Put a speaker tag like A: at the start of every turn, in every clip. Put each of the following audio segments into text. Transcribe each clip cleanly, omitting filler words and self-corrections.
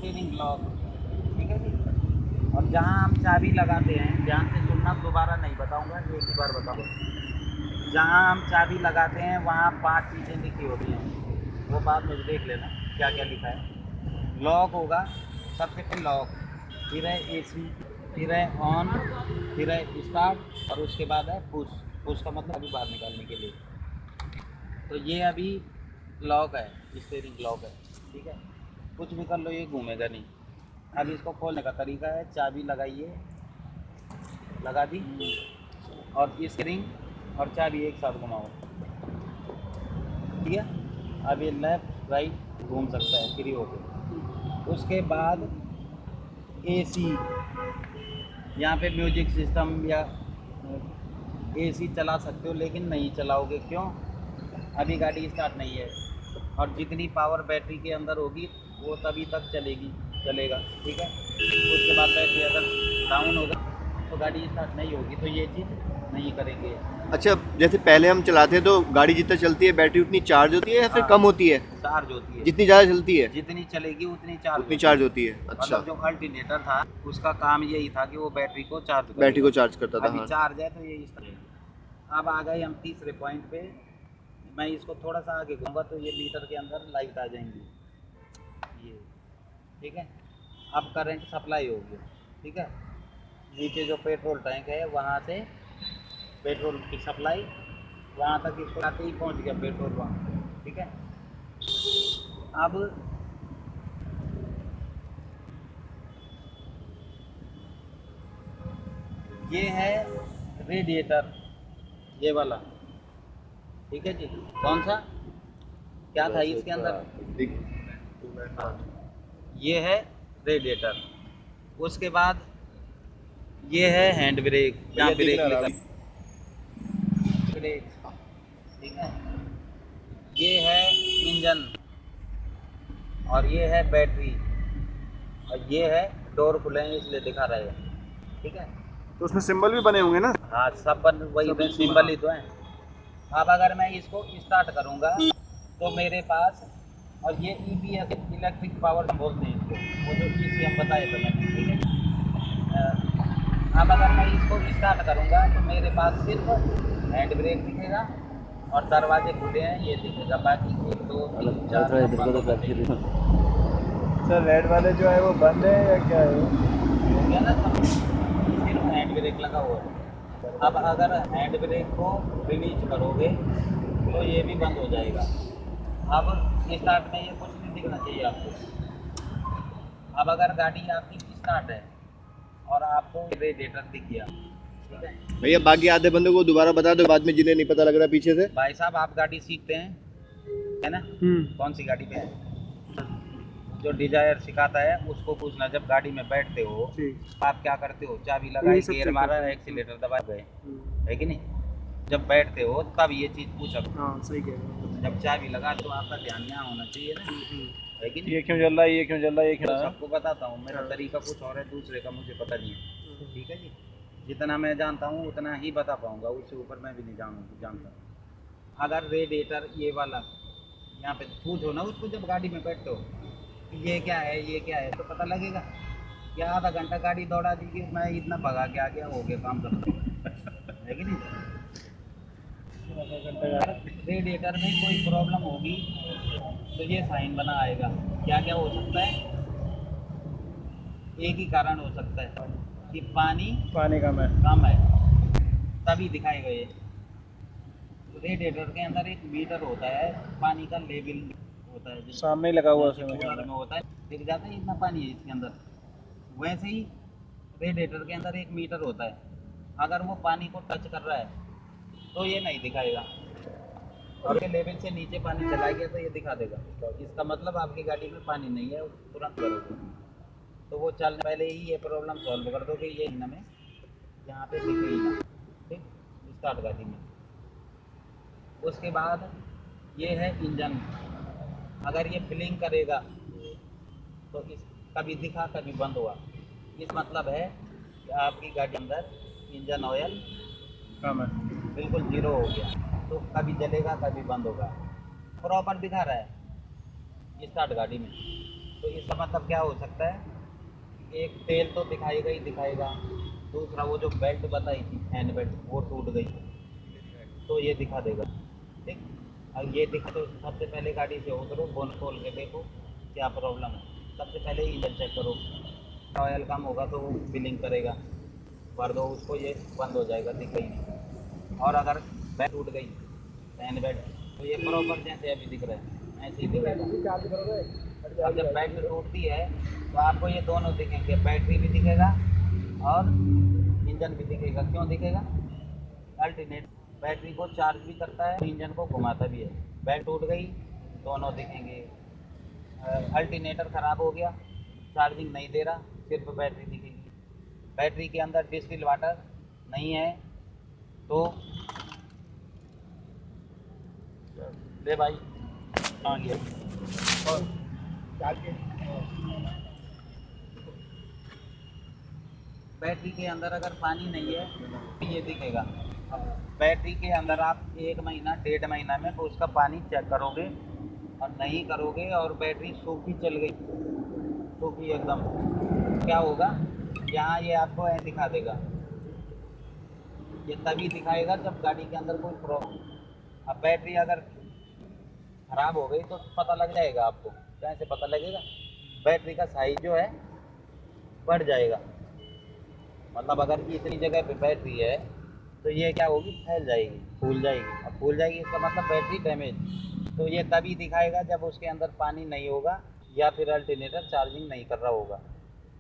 A: Steering lock, ठीक है जी। और जहाँ हम चाबी लगाते हैं, ध्यान से सुनना, दोबारा नहीं बताऊंगा, एक ही बार बताऊंगा। जहाँ हम चाबी लगाते हैं वहाँ 5 चीज़ें लिखी होती हैं, वो बात मुझे देख लेना क्या क्या लिखा है। लॉक होगा, सबसे पहले लॉक, फिर है एसी, फिर है ऑन, फिर है स्टार्ट, और उसके बाद है पुश। पुश का मतलब अभी बाहर निकालने के लिए। तो ये अभी लॉक है, स्टीयरिंग लॉक है, ठीक है। कुछ भी कर लो ये घूमेगा नहीं। अब इसको खोलने का तरीका है, चाबी लगाइए, लगा दी, और स्टीयरिंग और चाबी एक साथ घुमाओ, ठीक है। अब ये लेफ्ट राइट घूम सकता है फ्री होकर। उसके बाद एसी, यहाँ पे म्यूजिक सिस्टम या एसी चला सकते हो, लेकिन नहीं चलाओगे, क्यों? अभी गाड़ी स्टार्ट नहीं है, और जितनी पावर बैटरी के अंदर होगी वो तभी तक चलेगा, ठीक है। उसके बाद बैटरी अगर डाउन होगा तो गाड़ी स्टार्ट नहीं होगी, तो ये चीज़ नहीं करेंगे।
B: अच्छा, जैसे पहले हम चलाते हैं तो गाड़ी जितना चलती है बैटरी उतनी चार्ज होती है या फिर
A: हाँ,
B: कम होती है?
A: चार्ज होती है,
B: जितनी ज़्यादा चलती है
A: जितनी चलेगी उतनी चार्ज
B: चार्ज होती है। अच्छा,
A: मतलब जो अल्टरनेटर था उसका काम यही था कि वो बैटरी को चार्ज करेगा।
B: बैटरी को चार्ज करता था,
A: अभी
B: हाँ।
A: चार्ज है तो ये इस तरह। अब आ गए हम तीसरे पॉइंट पे। मैं इसको थोड़ा सा आगे घूमूंगा तो ये मीटर के अंदर लाइट आ जाएंगी, ये, ठीक है। अब करंट सप्लाई होगी, ठीक है। नीचे जो पेट्रोल टैंक है वहाँ से पेट्रोल की सप्लाई वहाँ तक, इसको आते ही पहुँच गया पेट्रोल पंप, ठीक है। अब ये है रेडिएटर, ये वाला, ठीक है जी। कौन सा, क्या था इसके अंदर? ये है रेडिएटर। उसके बाद ये है हैंड ब्रेक, जहाँ ब्रेक लिखा ब्रेक, ठीक है। ये है इंजन, और ये है बैटरी, और ये है डोर खुले हैं इसलिए दिखा रहे हैं, ठीक है।
C: तो उसमें सिंबल भी बने होंगे ना?
A: हाँ, सब वही सिंबल ही तो है। अब अगर मैं इसको स्टार्ट करूँगा तो मेरे पास, और ये EPS इलेक्ट्रिक पावर बोलते हैं इसको, वो जो चीज़ हम बताए थे मैंने, ठीक है। अब अगर मैं इसको स्टार्ट करूँगा तो मेरे पास सिर्फ हैंड ब्रेक दिखेगा और दरवाजे खुले हैं ये दिखेगा, बाकी 1 2 3 4
C: सर रेड वाले जो है वो बंद है या क्या है?
A: हो गया ना, सब सिर्फ हैंड ब्रेक लगा हुआ है। अब अगर हैंड ब्रेक को रिलीज करोगे तो ये भी बंद हो जाएगा। अब स्टार्ट में ये कुछ नहीं दिखना चाहिए आपको। अब अगर गाड़ी आपकी स्टार्ट है और आपको रेडिएटर दिख गया, ठीक है।
B: भैया बाकी आधे बंदों को दोबारा बता दो, बाद में जिन्हें नहीं पता लग रहा पीछे से।
A: भाई साहब, आप गाड़ी सीखते हैं, है ना? कौन सी गाड़ी पे है? जो डिजायर सिखाता है उसको पूछना, जब गाड़ी में बैठते हो आप क्या करते हो? चाबी लगाई, गियर मारा, एक्सीलेटर दबा गए, है कि नहीं? जब बैठते हो तब ये चीज़ पूछा।
C: हाँ, सही कह रहे हो।
A: जब चाबी लगा तो आपका ध्यान यहाँ होना चाहिए ना, है कि नहीं?
C: ये क्यों जल रहा है, ये क्यों जल रहा है, ये
A: तो
C: क्यों?
A: सबको बताता हूँ, मेरा तरीका कुछ और है, दूसरे का मुझे पता नहीं है, ठीक है जी। जितना मैं जानता हूँ उतना ही बता पाऊँगा, उससे ऊपर मैं भी नहीं जानता। अगर रेडिएटर ये वाला यहाँ पे पूछो ना उसको, जब गाड़ी में बैठते हो ये क्या है, ये क्या है, तो पता लगेगा। क्या आधा घंटा गाड़ी दौड़ा दी कि मैं इतना भगा के आ गया, हो गया काम करता है कि नहीं? रेडिएटर में कोई प्रॉब्लम होगी तो ये साइन बना आएगा। क्या क्या हो सकता है? एक ही कारण हो सकता है कि पानी
C: कम है।
A: कम है, तभी दिखाएगा ये। रेडिएटर के अंदर एक मीटर होता है, पानी का लेवल होता है,
C: सामने ही लगा हुआ है
A: जैसे कूलर में होता है, दिख जाता है इतना पानी है इसके अंदर, वैसे ही रेडिएटर के अंदर एक मीटर होता है। अगर वो पानी को टच कर रहा है तो ये नहीं दिखाएगा, और ये लेवल से नीचे पानी चला गया तो ये दिखा देगा। इसका मतलब आपकी गाड़ी में पानी नहीं है, तुरंत करोगे तो वो चलने पहले ही ये प्रॉब्लम सॉल्व कर दोगे। ये हमें यहाँ पे दिख ही ना, ठीक, स्टार्ट गाड़ी में। उसके बाद ये है इंजन, अगर ये ब्लिंक करेगा तो इस कभी दिखा कभी बंद हुआ, इस मतलब है कि आपकी गाड़ी अंदर इंजन ऑयल
C: कम है,
A: बिल्कुल 0 हो गया, तो कभी जलेगा कभी बंद होगा। प्रॉपर दिखा रहा है स्टार्ट गाड़ी में, तो इसका मतलब क्या हो सकता है, एक तेल तो दिखाएगा ही दिखाएगा, दूसरा वो जो बेल्ट बताई थी हैंड बेल्ट वो टूट गई तो ये दिखा देगा। ठीक, अब ये दिखा तो सबसे पहले गाड़ी से उतरो, बोन खोल के देखो क्या प्रॉब्लम है। सबसे पहले इंजन चेक करो, ऑयल कम होगा तो वो बिलिंग करेगा, भर दो उसको, ये बंद हो जाएगा, दिख ही नहीं। और अगर बेल्ट टूट गई हैंड बेल्ट तो ये प्रॉपर जैसे अभी दिख रहा है ऐसे ही दिखेगा। अब जब बैटरी टूटती है तो आपको ये दोनों दिखेंगे, बैटरी भी दिखेगा और इंजन भी दिखेगा। क्यों दिखेगा? अल्टरनेट बैटरी को चार्ज भी करता है, इंजन को घुमाता भी है। बैटरी टूट गई दोनों दिखेंगे। अल्टरनेटर ख़राब हो गया, चार्जिंग नहीं दे रहा, सिर्फ बैटरी दिखेगी। बैटरी के अंदर डिस्टिल वाटर नहीं है तो ले भाई आ गया। और बैटरी के अंदर अगर पानी नहीं है तो ये दिखेगा। अब बैटरी के अंदर आप 1 महीना 1.5 महीना में तो उसका पानी चेक करोगे, और नहीं करोगे और बैटरी सूखी चल गई, सूखी एकदम, क्या होगा? यहाँ ये आपको ऐसे दिखा देगा। ये तभी दिखाएगा जब गाड़ी के अंदर कोई प्रॉब्लम। अब बैटरी अगर ख़राब हो गई तो पता लग जाएगा आपको। कैसे पता लगेगा? बैटरी का साइज जो है बढ़ जाएगा। मतलब अगर इतनी जगह पे बैटरी है तो ये क्या होगी, फैल जाएगी, फूल जाएगी। अब फूल जाएगी इसका मतलब बैटरी डैमेज। तो ये तभी दिखाएगा जब उसके अंदर पानी नहीं होगा या फिर अल्टरनेटर चार्जिंग नहीं कर रहा होगा।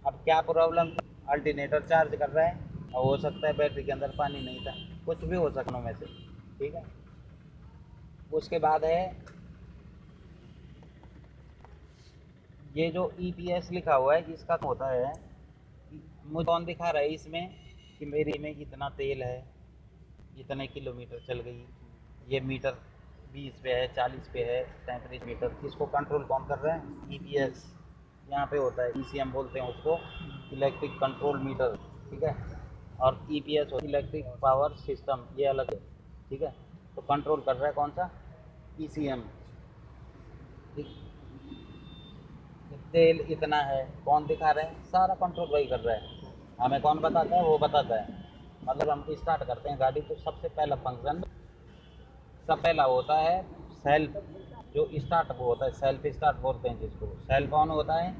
A: अब क्या प्रॉब्लम? अल्टरनेटर चार्ज कर रहा है और हो सकता है बैटरी के अंदर पानी नहीं था, कुछ भी हो सकता में से। ठीक है, उसके बाद है ये जो EPS लिखा हुआ है, इसका होता है मुझे कौन दिखा रहा है इसमें कि मेरी में इतना तेल है, इतने किलोमीटर चल गई, ये मीटर 20 पे है, 40 पे है टेम्परेचर मीटर। इसको कंट्रोल कौन कर रहा है? EPS यहाँ पे होता है, ECM बोलते हैं उसको, इलेक्ट्रिक कंट्रोल मीटर। ठीक है, और EPS इलेक्ट्रिक पावर सिस्टम, ये अलग है। ठीक है, तो कंट्रोल कर रहा है कौन सा? ECM। ठीक, तेल इतना है, कौन दिखा रहा है? सारा कंट्रोल वही कर रहा है। हमें कौन बताता है? वो बताता है। मतलब हम स्टार्ट करते हैं गाड़ी तो सबसे पहला फंक्शन, सब पहला होता है सेल्फ, जो स्टार्ट वो होता है, सेल्फ स्टार्ट बोलते हैं जिसको। सेल्फ ऑन होता है,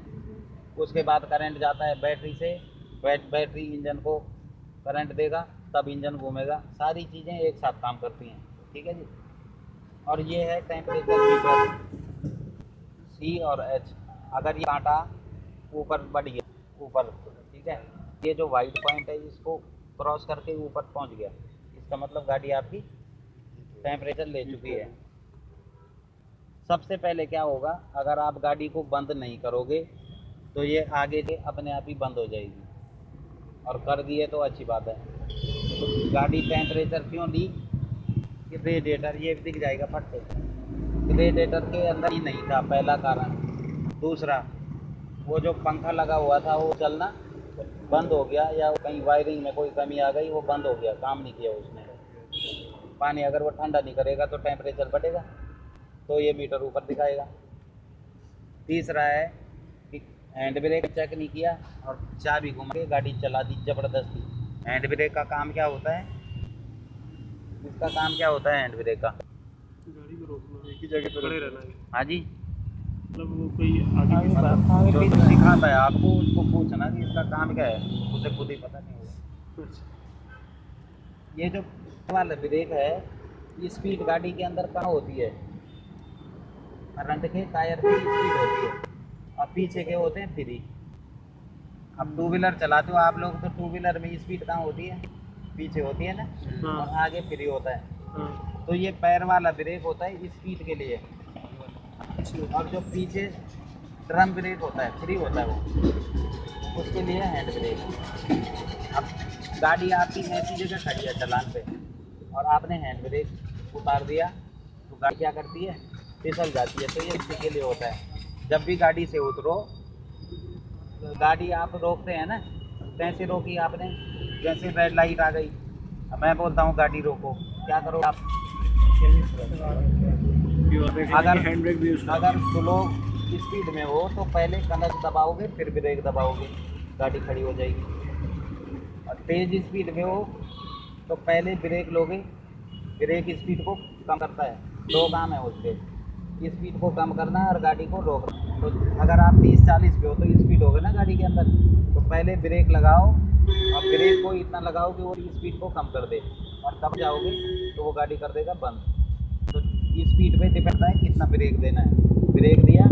A: उसके बाद करंट जाता है बैटरी से, बैटरी इंजन को करंट देगा, तब इंजन घूमेगा। सारी चीज़ें एक साथ काम करती हैं। ठीक है जी। और ये है टेम्परेचर मीटर, C और H। अगर ये कांटा ऊपर बढ़ गया, ऊपर, ठीक है, ये जो वाइट पॉइंट है इसको क्रॉस करके ऊपर पहुंच गया, इसका मतलब गाड़ी आपकी टेम्परेचर ले चुकी है। सबसे पहले क्या होगा, अगर आप गाड़ी को बंद नहीं करोगे तो ये आगे से अपने आप ही बंद हो जाएगी, और कर दिए तो अच्छी बात है। तो गाड़ी टेम्परेचर क्यों ली? कि रेडिएटर, ये दिख जाएगा फट से, रेडिएटर के अंदर ही नहीं था, पहला कारण। दूसरा, वो जो पंखा लगा हुआ था वो चलना बंद हो गया, या कहीं वायरिंग में कोई कमी आ गई, वो बंद हो गया, काम नहीं किया उसने। पानी अगर वो ठंडा नहीं करेगा तो टेम्परेचर बढ़ेगा, तो ये मीटर ऊपर दिखाएगा। तीसरा है कि हैंड ब्रेक चेक नहीं किया और चाबी घुमा के गाड़ी चला दी ज़बरदस्ती। हैंड ब्रेक का काम क्या होता है? इसका काम क्या होता है हैंड ब्रेक का?
C: गाड़ी को रोकना, एक ही जगह पर खड़े रहना है।
A: हाँ जी,
C: मतलब वो कोई आगे
A: मतलब जो सिखाता है आपको उसको पूछना कि इसका काम क्या है, उसे खुद ही पता नहीं होगा। ये जो वाला ब्रेक है, ये स्पीड गाड़ी के अंदर कहाँ होती है? फ्रंट के टायर की स्पीड होती है और पीछे के होते हैं फ्री। अब टू व्हीलर चलाते हो आप लोग तो टू व्हीलर में स्पीड कहाँ होती है? पीछे होती है ना, और आगे फ्री होता है। तो ये पैर वाला ब्रेक होता है स्पीड के लिए, और जो पीछे ड्रम ब्रेक होता है, फ्री होता है वो, उसके लिए हैंड ब्रेक। अब गाड़ी आपकी ऐसी जगह खड़ी है चलान पे और आपने हैंड ब्रेक उतार दिया तो गाड़ी क्या करती है? फिसल जाती है। तो ये इसी के लिए होता है। जब भी गाड़ी से उतरो, तो गाड़ी आप रोकते हैं ना, कैसे रोकी आपने? जैसे रेड लाइट आ गई, मैं बोलता हूँ गाड़ी रोको, क्या करो आप? अगर स्लो स्पीड में हो तो पहले क्लच दबाओगे फिर ब्रेक दबाओगे, गाड़ी खड़ी हो जाएगी। और तेज़ स्पीड में हो तो पहले ब्रेक लोगे, ब्रेक स्पीड को कम करता है, दो काम है उसके, स्पीड को कम करना है और गाड़ी को रोकना। तो अगर आप 30-40 पे हो तो स्पीड होगा ना गाड़ी के अंदर, तो पहले ब्रेक लगाओ और ब्रेक को इतना लगाओ कि वो स्पीड को कम कर दे, और तब जाओगे तो वो गाड़ी कर देगा बंद। तो स्पीड पे डिपेंड है कितना ब्रेक देना है। ब्रेक दिया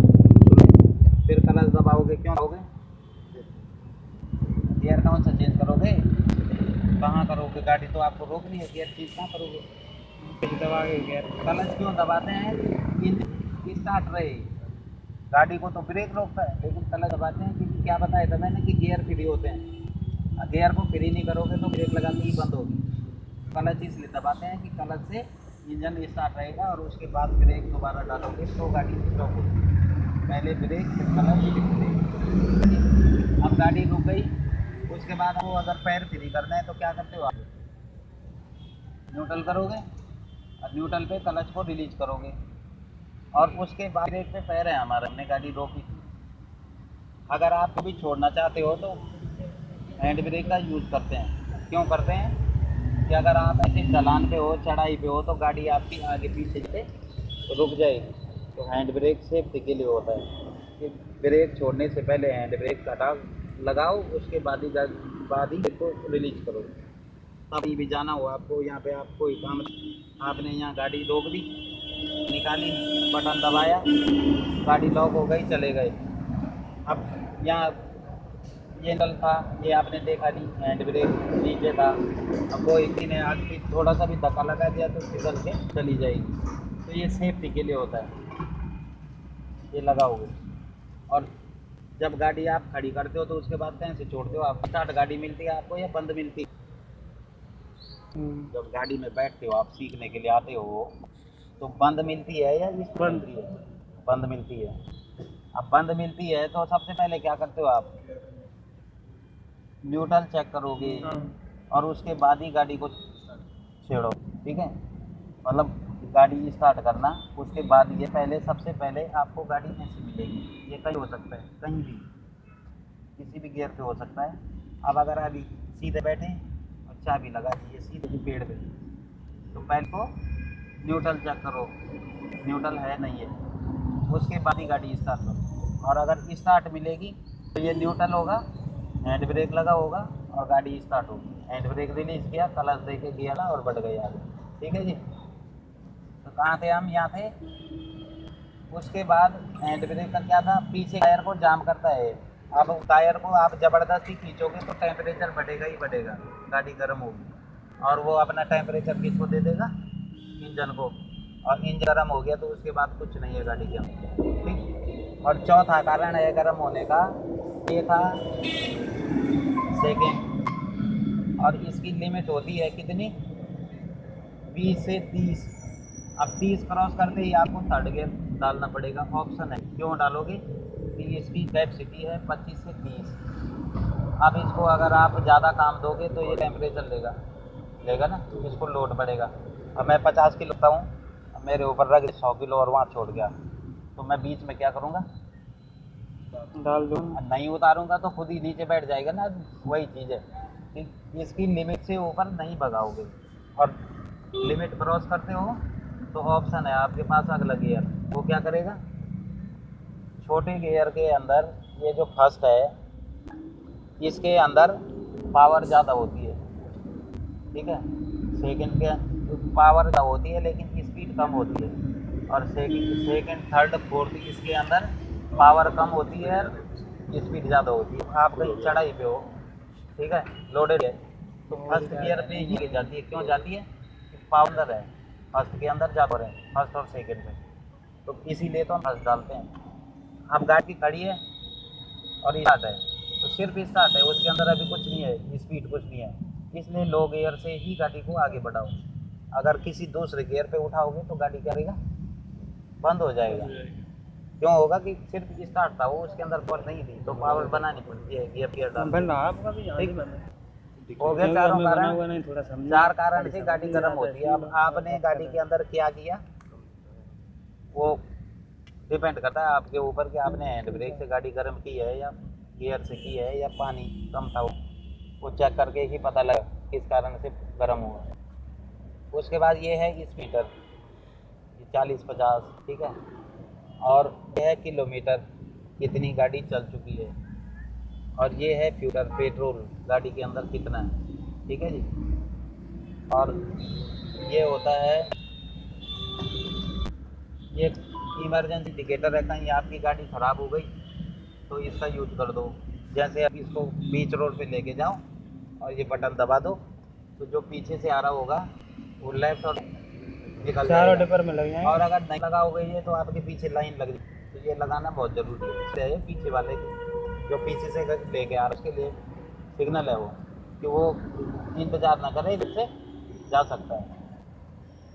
A: फिर क्लच दबाओगे, क्यों दबाओगे? गियर कौन सा चेंज करोगे? कहाँ करोगे? गाड़ी तो आपको रोकनी है, गियर चेंज कहाँ करोगे? दबा के गियर क्लच क्यों दबाते हैं? इंजन स्टार्ट रहे, गाड़ी को तो ब्रेक रोकता है, लेकिन क्लच दबाते हैं क्योंकि क्या बताया था मैंने कि गियर फ्री होते हैं। गियर को फ्री नहीं करोगे तो ब्रेक लगाते ही बंद होगी। क्लच इसलिए दबाते हैं कि क्लच से इंजन स्टार्ट रहेगा और उसके बाद ब्रेक दोबारा डालोगे तो गाड़ी स्टॉप होगी। पहले ब्रेक फिर क्लच फिर ब्रेक। अब गाड़ी रुक गई, उसके बाद वो अगर पैर फ्री करना है तो क्या करते हो आप? न्यूट्रल करोगे और न्यूट्रल पे क्लच को रिलीज करोगे और उसके बाद ब्रेक पे पैर है हमारा, हमने गाड़ी रोकी। अगर आप भी छोड़ना चाहते हो तो हैंड ब्रेक का यूज़ करते हैं। क्यों करते हैं? कि अगर आप ऐसे ढलान पे हो, चढ़ाई पे हो तो गाड़ी आपकी आगे पीछे से रुक जाएगी। तो हैंड ब्रेक सेफ्टी के लिए होता है कि ब्रेक छोड़ने से पहले हैंड ब्रेक का लगाओ, उसके बाद ही को रिलीज करो। कभी भी जाना हो आपको, यहाँ पे आप कोई काम, आपने यहाँ गाड़ी रोक दी, निकाली, बटन दबाया, गाड़ी लॉक हो गई, चले गए। अब यहाँ ये नल था, ये आपने देखा नहीं, हैंड ब्रेक नीचे था, अब वो एक ने आगे थोड़ा सा भी धक्का लगा दिया तो फिसल के चली जाएगी। तो ये सेफ्टी के लिए होता है, ये लगाओगे। और जब गाड़ी आप खड़ी करते हो तो उसके बाद कैसे छोड़ते हो आप? स्टार्ट गाड़ी मिलती है आपको या बंद मिलती है? जब गाड़ी में बैठते हो आप सीखने के लिए आते हो तो बंद मिलती है या बंद मिलती है? बंद मिलती है। अब बंद मिलती है तो सबसे पहले क्या करते हो आप? न्यूट्रल चेक करोगे और उसके बाद ही गाड़ी को छेड़ो, ठीक है? मतलब गाड़ी स्टार्ट करना, उसके बाद ये पहले, सबसे पहले आपको गाड़ी ऐसी मिलेगी। ये कहीं हो सकता है, कहीं भी, किसी भी गियर पे हो सकता है। अब अगर अभी सीधे बैठे और चाबी लगा दीजिए सीधे पेड़ पे, तो पहले को न्यूट्रल चेक करो, न्यूट्रल है नहीं है, उसके बाद ही गाड़ी स्टार्ट करो। और अगर स्टार्ट मिलेगी तो ये न्यूट्रल होगा, हैंड ब्रेक लगा होगा और गाड़ी स्टार्ट होगी। हैंड ब्रेक रिलीज किया, क्लच दे के गियर और बढ़ गई आगे, ठीक है जी? तो कहाँ थे हम? यहाँ थे। उसके बाद हैंड ब्रेक का क्या था? पीछे टायर को जाम करता है। अब टायर को आप ज़बरदस्ती खींचोगे तो टेम्परेचर बढ़ेगा ही बढ़ेगा, गाड़ी गर्म होगी और वो अपना टेम्परेचर किसको दे देगा? इंजन को। और इंजन गर्म हो गया तो उसके बाद कुछ नहीं है गाड़ी के अंदर, ठीक? और चौथा कारण है गर्म होने का, ये था सेकेंड, और इसकी लिमिट होती है कितनी? 20 से 30। अब 30 क्रॉस करते ही आपको थर्ड गियर डालना पड़ेगा, ऑप्शन है। क्यों डालोगे? कि इसकी कैपेसिटी है 25 से 30। अब इसको अगर आप ज़्यादा काम दोगे तो ये टेम्परेचर लेगा ना, इसको लोड बढ़ेगा। अब मैं 50 किलो लेता हूँ, मेरे ऊपर रख 100 किलो और वहाँ छोड़ गया, तो मैं बीच में क्या करूँगा? डाल दूँ। नहीं उतारूँगा तो खुद ही नीचे बैठ जाएगा ना, वही चीज़ है कि इसकी लिमिट से ऊपर नहीं भगाओगे। और लिमिट क्रॉस करते हो तो ऑप्शन है आपके पास अगला गियर, वो क्या करेगा? छोटे गियर के अंदर ये जो फर्स्ट है, इसके अंदर पावर ज़्यादा होती है, ठीक है? सेकंड के पावर ज़्यादा होती है लेकिन स्पीड कम होती है। और सेकंड थर्ड फोर्थ इसके अंदर पावर कम होती है, स्पीड ज़्यादा होती है। आप कहीं चढ़ाई पे हो, ठीक है, लोडेड है, तो फर्स्ट गियर पे ही जाती है। क्यों जाती है? पावर है फर्स्ट के अंदर ज़्यादा है, फर्स्ट और सेकंड में, तो इसीलिए तो हम फर्स्ट डालते हैं। अब गाड़ी खड़ी है और स्टार्ट है, तो सिर्फ स्टार्ट है, उसके अंदर अभी कुछ नहीं है, स्पीड कुछ नहीं है, इसलिए लो गियर से ही गाड़ी को आगे बढ़ाओ। अगर किसी दूसरे गियर पे उठाओगे तो गाड़ी क्या करेगा? बंद हो जाएगा। क्यों होगा? कि सिर्फ स्टार्ट था, वो उसके अंदर पावर नहीं थी, तो पावर बनानी पड़ती है गियर डाल। हो गया चारों कारण, 4 कारण से गाड़ी गर्म होती है। अब आपने गाड़ी के अंदर क्या किया? वो डिपेंड करता है आपके ऊपर कि आपने हैंड ब्रेक से गाड़ी गर्म की है या गियर से की है या पानी कम था, वो चेक करके ही पता लगा किस कारण से गर्म हुआ। उसके बाद ये है स्पीडर, 40-50, ठीक है। और ये है किलोमीटर, कितनी गाड़ी चल चुकी है। और ये है फ्यूल, पेट्रोल गाड़ी के अंदर कितना है, ठीक है जी। और ये होता है, ये इमरजेंसी इंडिकेटर है, कहीं आपकी गाड़ी ख़राब हो गई तो इसका यूज़ कर दो। जैसे अब इसको बीच रोड पे लेके जाओ और ये बटन दबा दो, तो जो पीछे से आ रहा होगा वो लेफ्ट और निकल
C: चारों
A: जाएगा।
C: डिपर में लग जाएंगे।
A: और अगर नहीं लगा हो गई है तो आपके पीछे लाइन लग जाए, तो ये लगाना बहुत ज़रूरी है। इससे है पीछे वाले की, जो पीछे से लेके आ रहा है उसके लिए सिग्नल है वो, कि वो इंतज़ार ना करे, इससे जा सकता है।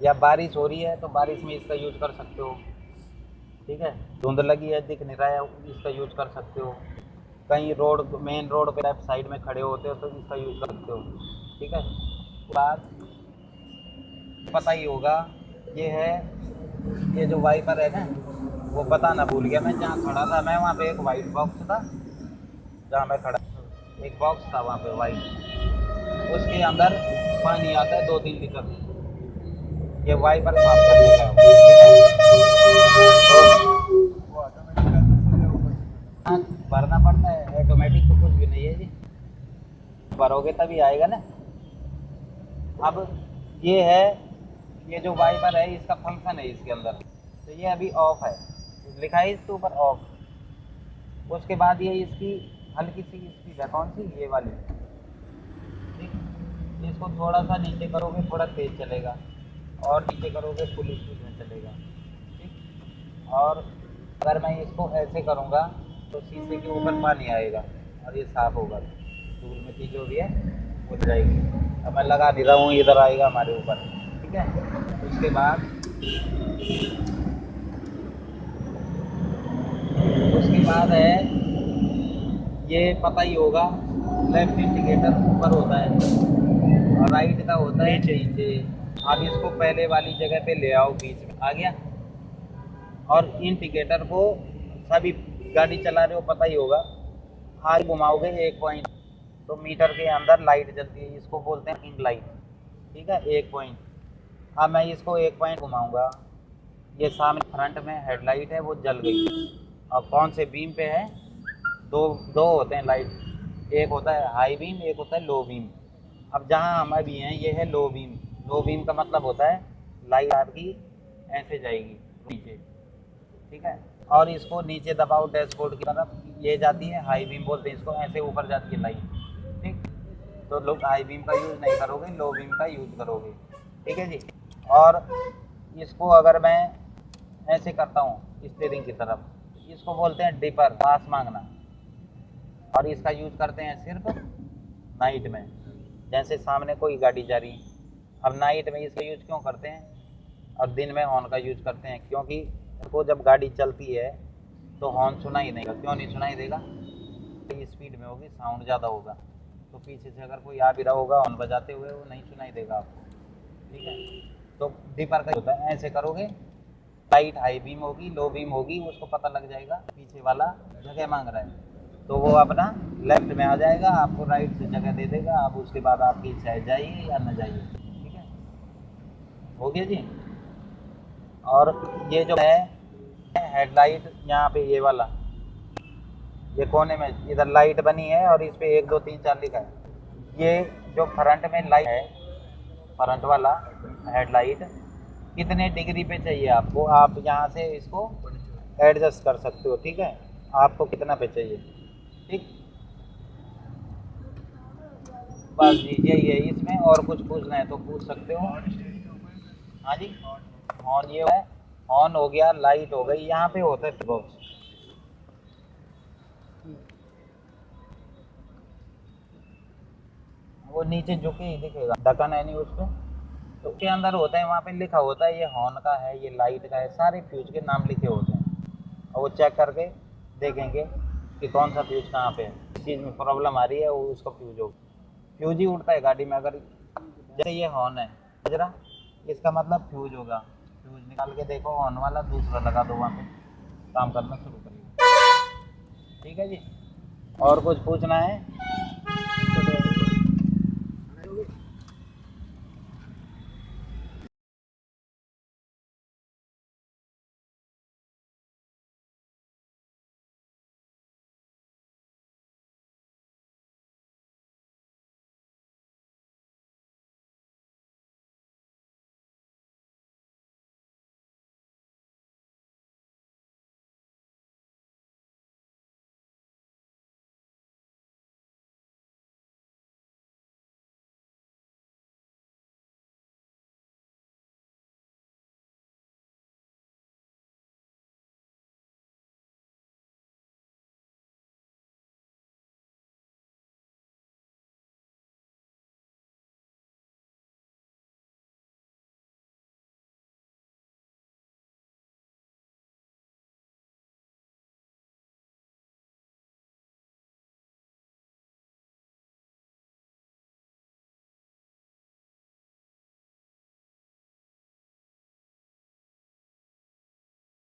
A: या बारिश हो रही है तो बारिश में इसका यूज़ कर सकते हो, ठीक है। धुंध लगी है, दिख नहीं रहा है, इसका यूज़ कर सकते हो। कहीं रोड, मेन रोड पे लेफ्ट साइड में खड़े होते हो तो इसका यूज़ कर सकते हो, ठीक है। बात पता ही होगा, ये है, ये जो वाइपर है ना, वो बताना भूल गया मैं। जहाँ खड़ा था मैं, वहाँ पे एक वाइट बॉक्स था, जहाँ मैं खड़ा एक बॉक्स था वहाँ पे वाइट, उसके अंदर पानी आता है 2-3 लीटर। ये वाइपर साफ करने का है,
C: वो ऑटोमेटिक आता है या ऊपर से?
A: हाँ, भरना पड़ता है। ऑटोमेटिक तो कुछ भी नहीं है जी, भरोगे तभी आएगा ना। अब ये है, ये जो वाइपर है इसका फंक्शन है इसके अंदर, तो ये अभी ऑफ है, लिखा है इसके ऊपर ऑफ। उसके बाद ये इसकी हल्की सी स्पीड है, कौन सी, ये वाली, ठीक। इसको थोड़ा सा नीचे करोगे थोड़ा तेज चलेगा, और नीचे करोगे फुल स्पीड में चलेगा, ठीक। और अगर मैं इसको ऐसे करूँगा तो शीशे के ऊपर पानी आएगा और ये साफ़ होगा, धूल मिट्टी जो भी है उठ जाएगी। अब मैं लगा नहीं रहा हूँ, इधर आएगा हमारे ऊपर, ठीक है। उसके बाद है, ये पता ही होगा, लेफ्ट इंडिकेटर ऊपर होता है और राइट का होता है नीचे। आप इसको पहले वाली जगह पे ले आओ, बीच में आ गया। और इंडिकेटर को सभी गाड़ी चला रहे हो पता ही होगा, हाथ घुमाओगे 1 पॉइंट तो मीटर के अंदर लाइट जलती है, इसको बोलते हैं रिंग लाइट, ठीक है, 1 पॉइंट। अब मैं इसको 1 पॉइंट घुमाऊंगा, ये सामने फ्रंट में हेडलाइट है वो जल गई। और कौन से बीम पे है, दो होते हैं लाइट, एक होता है हाई बीम, एक होता है लो बीम। अब जहाँ हम अभी हैं ये है लो बीम। लो बीम का मतलब होता है लाइट आपकी ऐसे जाएगी नीचे, ठीक है। और इसको नीचे दबाओ डैशबोर्ड की तरफ, ये जाती है हाई बीम बोलते हैं इसको, ऐसे ऊपर जाती है लाइट, ठीक। तो लोग हाई बीम का यूज़ नहीं करोगे, लो बीम का यूज़ करोगे, ठीक है जी। और इसको अगर मैं ऐसे करता हूँ स्टीयरिंग की तरफ, इसको बोलते हैं डिपर, पास मांगना। और इसका यूज़ करते हैं सिर्फ नाइट में, जैसे सामने कोई गाड़ी जा रही। अब नाइट में इसका यूज़ क्यों करते हैं और दिन में हॉर्न का यूज़ करते हैं, क्योंकि वो जब गाड़ी चलती है तो हॉर्न सुनाई नहीं देगा। क्यों नहीं सुनाई देगा, स्पीड में होगी, साउंड ज़्यादा होगा, तो पीछे से अगर कोई आ भी रहा होगा हॉर्न बजाते हुए, वो नहीं सुनाई देगा आपको, ठीक है। तो डिपर का होता है, ऐसे करोगे लाइट हाई बीम होगी, लो बीम होगी, उसको पता लग जाएगा पीछे वाला जगह मांग रहा है, तो वो अपना लेफ्ट में आ जाएगा, आपको राइट से जगह दे देगा। अब उसके बाद आपकी इच्छा जाइए या न जाइए, ठीक है, हो गया जी। और ये जो है हेडलाइट, यहाँ पे ये वाला, ये कोने में इधर लाइट बनी है और इस पे 1 2 3 4 लिखा है। ये जो फ्रंट में लाइट है, फ्रंट वाला हेडलाइट कितने डिग्री पे चाहिए आपको, आप यहाँ से इसको एडजस्ट कर सकते हो, ठीक है। आपको कितना पे चाहिए, ठीक। बस जी यही है इसमें, और कुछ पूछना है तो पूछ सकते हो। हाँ जी, हॉर्न ये है, ऑन हो गया, लाइट हो गई, यहाँ पे होता है बॉक्स, वो नीचे झुके ही दिखेगा, ढक्कन है नहीं उस पर, तो उसके अंदर होता है, वहाँ पे लिखा होता है ये हॉर्न का है, ये लाइट का है, सारे फ्यूज के नाम लिखे होते हैं। और वो चेक करके देखेंगे कि कौन सा फ्यूज कहाँ पे है, इस चीज़ में प्रॉब्लम आ रही है, वो उसका फ्यूज होगा। फ्यूज ही उड़ता है गाड़ी में, अगर जैसे ये हॉर्न है बजरा, इसका मतलब फ्यूज होगा। फ्यूज निकाल के देखो, हॉर्न वाला दूसरा लगा दो वहाँ पे, काम करना शुरू करिएगा। ठीक है जी। और कुछ पूछना है?